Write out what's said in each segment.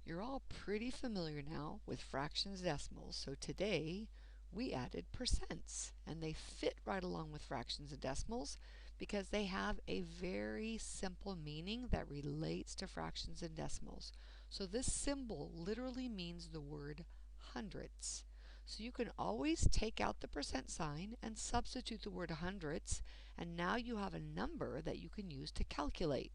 You're all pretty familiar now with fractions decimals, so today we added percents, and they fit right along with fractions and decimals because they have a very simple meaning that relates to fractions and decimals. So this symbol literally means the word hundredths. So you can always take out the percent sign and substitute the word hundredths, and now you have a number that you can use to calculate.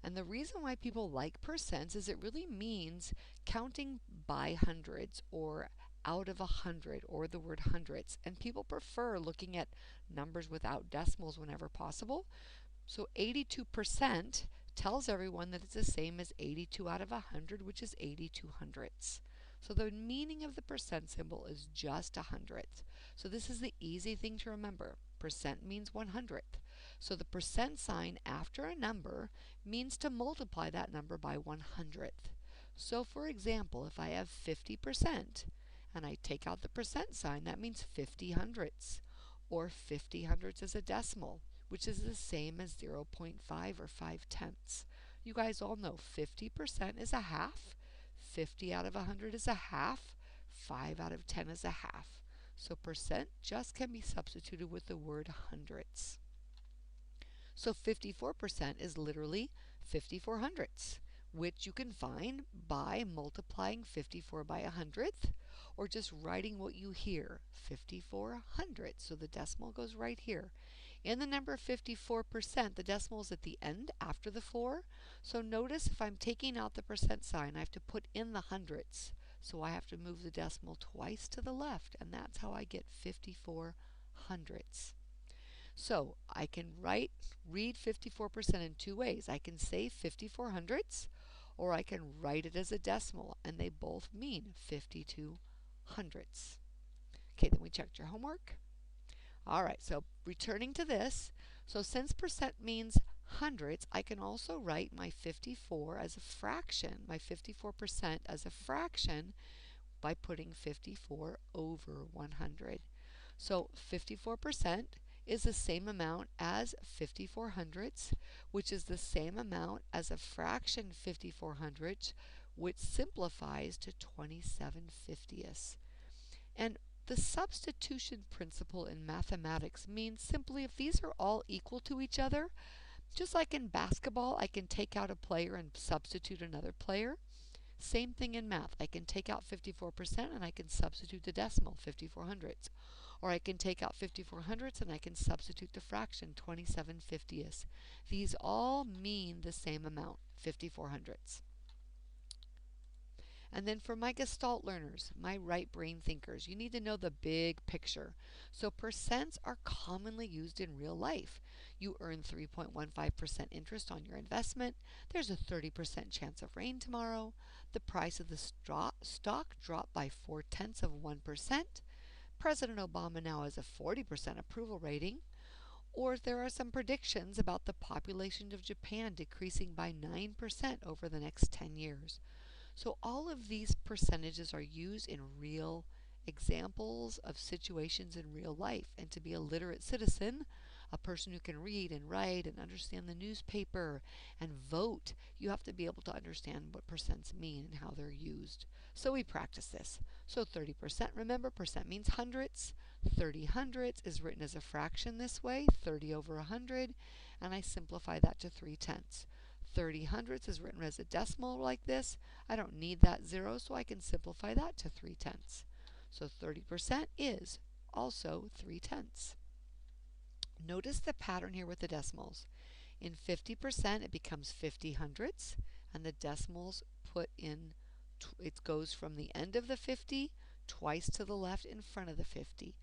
And the reason why people like percents is it really means counting by hundreds or out of 100 or the word hundredths. And people prefer looking at numbers without decimals whenever possible. So 82% tells everyone that it's the same as 82 out of 100, which is 82 hundredths. So the meaning of the percent symbol is just a hundredth. So this is the easy thing to remember. Percent means 100th. So the percent sign after a number means to multiply that number by 100th. So for example, if I have 50% and I take out the percent sign, that means 50 hundredths, or 50 hundredths is a decimal, which is the same as 0.5 or 5 tenths. You guys all know 50% is a half, 50 out of 100 is a half, 5 out of 10 is a half. So percent just can be substituted with the word hundredths. So 54% is literally 54 hundredths, which you can find by multiplying 54 by 100th, or just writing what you hear, 54 hundredths. So the decimal goes right here. In the number 54%, the decimal is at the end after the 4. So notice if I'm taking out the percent sign, I have to put in the hundredths. So I have to move the decimal twice to the left, and that's how I get 54 hundredths. So I can read 54% in two ways. I can say 54 hundredths, or I can write it as a decimal, and they both mean 52 hundredths. Okay, then we checked your homework. All right, so returning to this, so since percent means hundredths, I can also write my 54 as a fraction, my 54% as a fraction by putting 54 over 100. So 54% is the same amount as 54 hundredths, which is the same amount as a fraction 54 hundredths, which simplifies to 27 fiftieths. And the substitution principle in mathematics means simply if these are all equal to each other, just like in basketball, I can take out a player and substitute another player. Same thing in math. I can take out 54% and I can substitute the decimal, 54 hundredths. Or I can take out 54 hundredths and I can substitute the fraction, 27 fiftieths. These all mean the same amount, 54 hundredths. And then for my Gestalt learners, my right brain thinkers, you need to know the big picture. So percents are commonly used in real life. You earn 3.15% interest on your investment. There's a 30% chance of rain tomorrow. The price of the stock dropped by 0.4%. President Obama now has a 40% approval rating. Or there are some predictions about the population of Japan decreasing by 9% over the next 10 years. So all of these percentages are used in real examples of situations in real life. And to be a literate citizen, a person who can read and write and understand the newspaper and vote, you have to be able to understand what percents mean and how they're used. So we practice this. So 30%, remember, percent means hundredths. 30 hundredths is written as a fraction this way, 30 over 100, and I simplify that to 3 tenths. 30 hundredths is written as a decimal like this. I don't need that 0, so I can simplify that to 3 tenths. So 30% is also 3 tenths. Notice the pattern here with the decimals. In 50%, it becomes 50 hundredths, and the decimals put in, it goes from the end of the 50 twice to the left in front of the 50.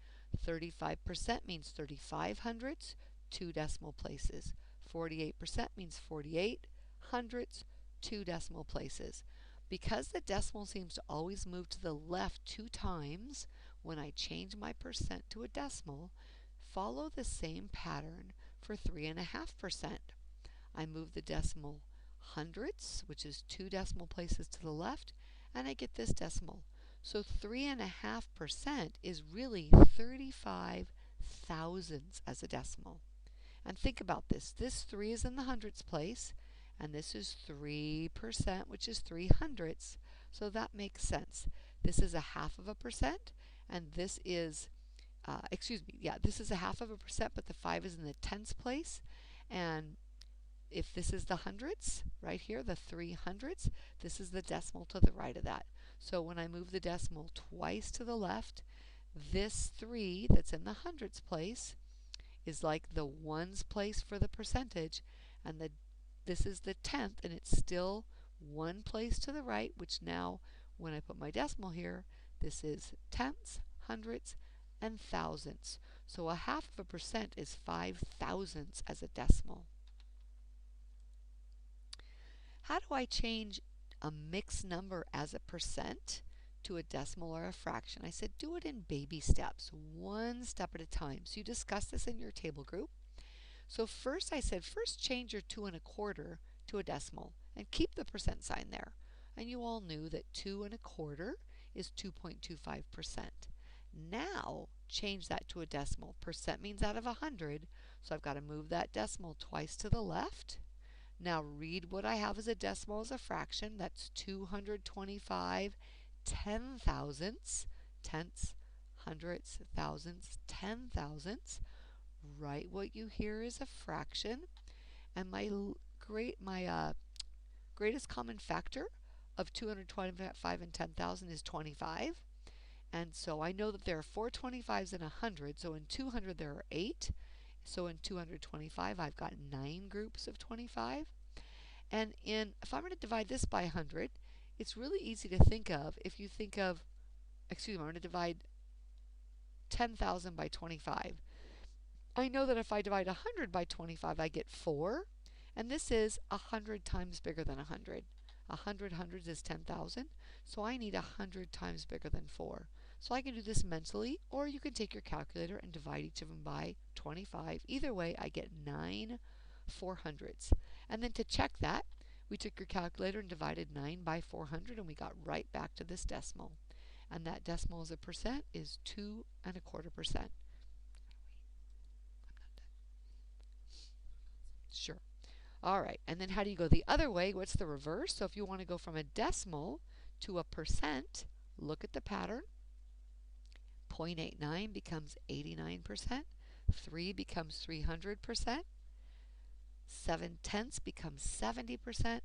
35% means 35 hundredths, 2 decimal places. 48% means 48 hundredths, 2 decimal places. Because the decimal seems to always move to the left 2 times when I change my percent to a decimal, follow the same pattern for 3.5%. I move the decimal hundredths, which is 2 decimal places to the left, and I get this decimal. So 3.5% is really 35 thousandths as a decimal. And think about this. This 3 is in the hundredths place, and this is 3%, which is 3 hundredths. So that makes sense. This is a half of a percent, and this is, this is a half of a percent, but the 5 is in the tenths place. And if this is the hundredths, right here, the 300ths, this is the decimal to the right of that. So when I move the decimal twice to the left, this 3 that's in the hundredths place is like the ones place for the percentage, and this is the tenth, and it's still one place to the right, which now, when I put my decimal here, this is tenths, hundredths, and thousandths. So a half of a percent is 5 thousandths as a decimal. How do I change a mixed number as a percent to a decimal or a fraction? I said do it in baby steps, one step at a time. So you discuss this in your table group. So first I said, first change your 2 1/4 to a decimal and keep the percent sign there. And you all knew that 2 1/4 is 2.25%. Now change that to a decimal. Percent means out of 100, so I've got to move that decimal twice to the left. Now read what I have as a decimal as a fraction. That's 225 10,000ths, tenths, hundredths, thousandths, 10,000ths. Write what you hear is a fraction. And my greatest common factor of 225 and 10,000 is 25. And so I know that there are 4 25s in 100. So in 200 there are 8. So in 225 I've got 9 groups of 25. And if I'm going to divide this by 100, it's really easy to think of. If you think of, I'm going to divide 10,000 by 25. I know that if I divide 100 by 25, I get 4. And this is 100 times bigger than 100. 100 hundreds is 10,000. So I need 100 times bigger than 4. So I can do this mentally, or you can take your calculator and divide each of them by 25. Either way, I get 9 400ths. And then to check that, we took your calculator and divided 9 by 400, and we got right back to this decimal. And that decimal as a percent is 2 1/4%. Sure. All right, and then how do you go the other way? What's the reverse? So if you want to go from a decimal to a percent, look at the pattern. 0.89 becomes 89%. 3 becomes 300%. 7/10ths becomes 70%.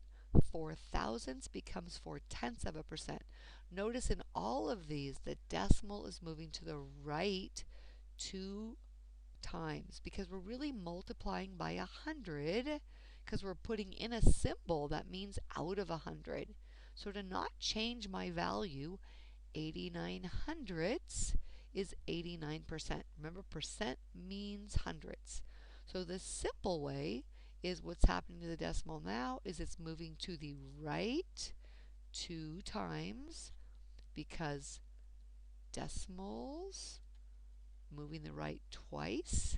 4 thousandths becomes 4/10ths of a percent. Notice in all of these, the decimal is moving to the right 2 times because we're really multiplying by 100 because we're putting in a symbol that means out of 100. So to not change my value, 89 hundredths is 89%. Remember, percent means hundredths. So the simple way is what's happening to the decimal now is it's moving to the right 2 times because decimals moving the right twice,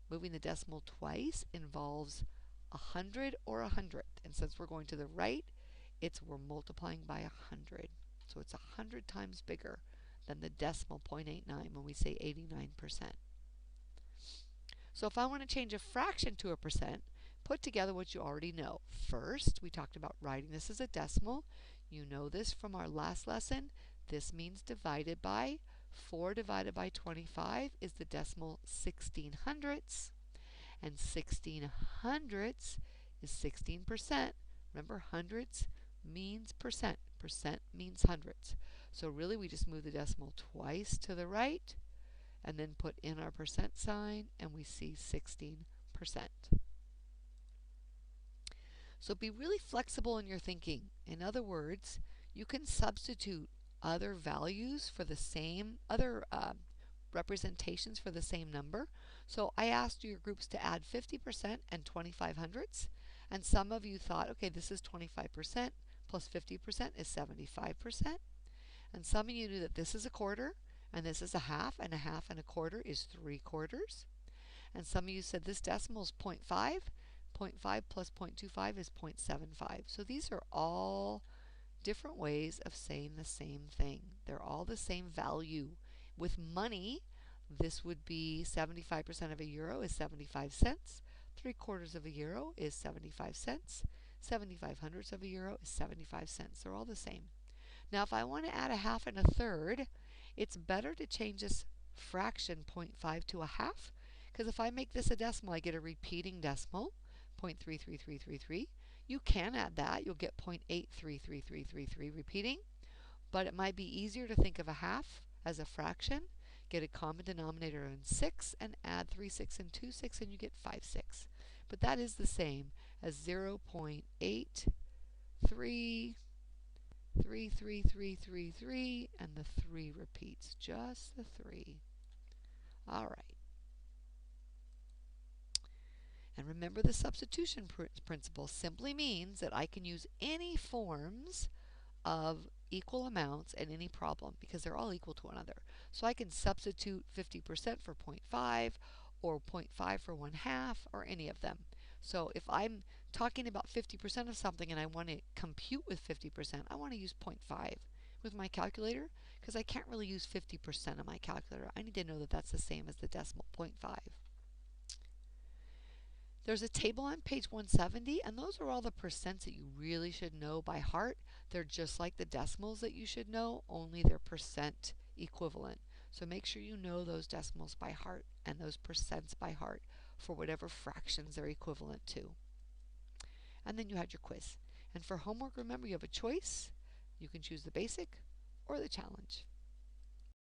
moving the decimal twice involves 100 or 100th. And since we're going to the right, we're multiplying by 100. So it's 100 times bigger than the decimal 0.89 when we say 89%. So if I want to change a fraction to a percent, put together what you already know. First, we talked about writing this as a decimal. You know this from our last lesson. This means divided by. 4 divided by 25 is the decimal 16 hundredths. And 16 hundredths is 16%. Remember, hundredths means percent. Percent means hundredths. So really we just move the decimal twice to the right and then put in our percent sign and we see 16%. So be really flexible in your thinking. In other words, you can substitute other values for the same, other representations for the same number. So I asked your groups to add 50% and 25 hundredths. And some of you thought, okay, this is 25% plus 50% is 75%. And some of you knew that this is a quarter and this is a half and a quarter is 3/4. And some of you said this decimal is 0.5. 0.5 plus 0.25 is 0.75. So these are all different ways of saying the same thing. They're all the same value. With money, this would be 75% of a euro is 75 cents. 3/4 of a euro is 75 cents. 75 hundredths of a euro is 75 cents. They're all the same. Now if I want to add a half and a third, it's better to change this fraction 0.5 to a half, because if I make this a decimal, I get a repeating decimal, 0.33333. You can add that. You'll get 0.833333 repeating, but it might be easier to think of a half as a fraction, get a common denominator in 6, and add 3 6 and 2 6, and you get 5 6. But that is the same as 0.833333, and the 3 repeats, just the 3. All right. And remember, the substitution principle simply means that I can use any forms of equal amounts in any problem because they're all equal to one another. So I can substitute 50% for 0.5 or 0.5 for 1/2 or any of them. So if I'm talking about 50% of something and I want to compute with 50%, I want to use 0.5 with my calculator because I can't really use 50% of my calculator. I need to know that that's the same as the decimal 0.5. There's a table on page 170, and those are all the percents that you really should know by heart. They're just like the decimals that you should know, only they're percent equivalent. So make sure you know those decimals by heart and those percents by heart for whatever fractions they're equivalent to. And then you had your quiz. And for homework, remember you have a choice. You can choose the basic or the challenge.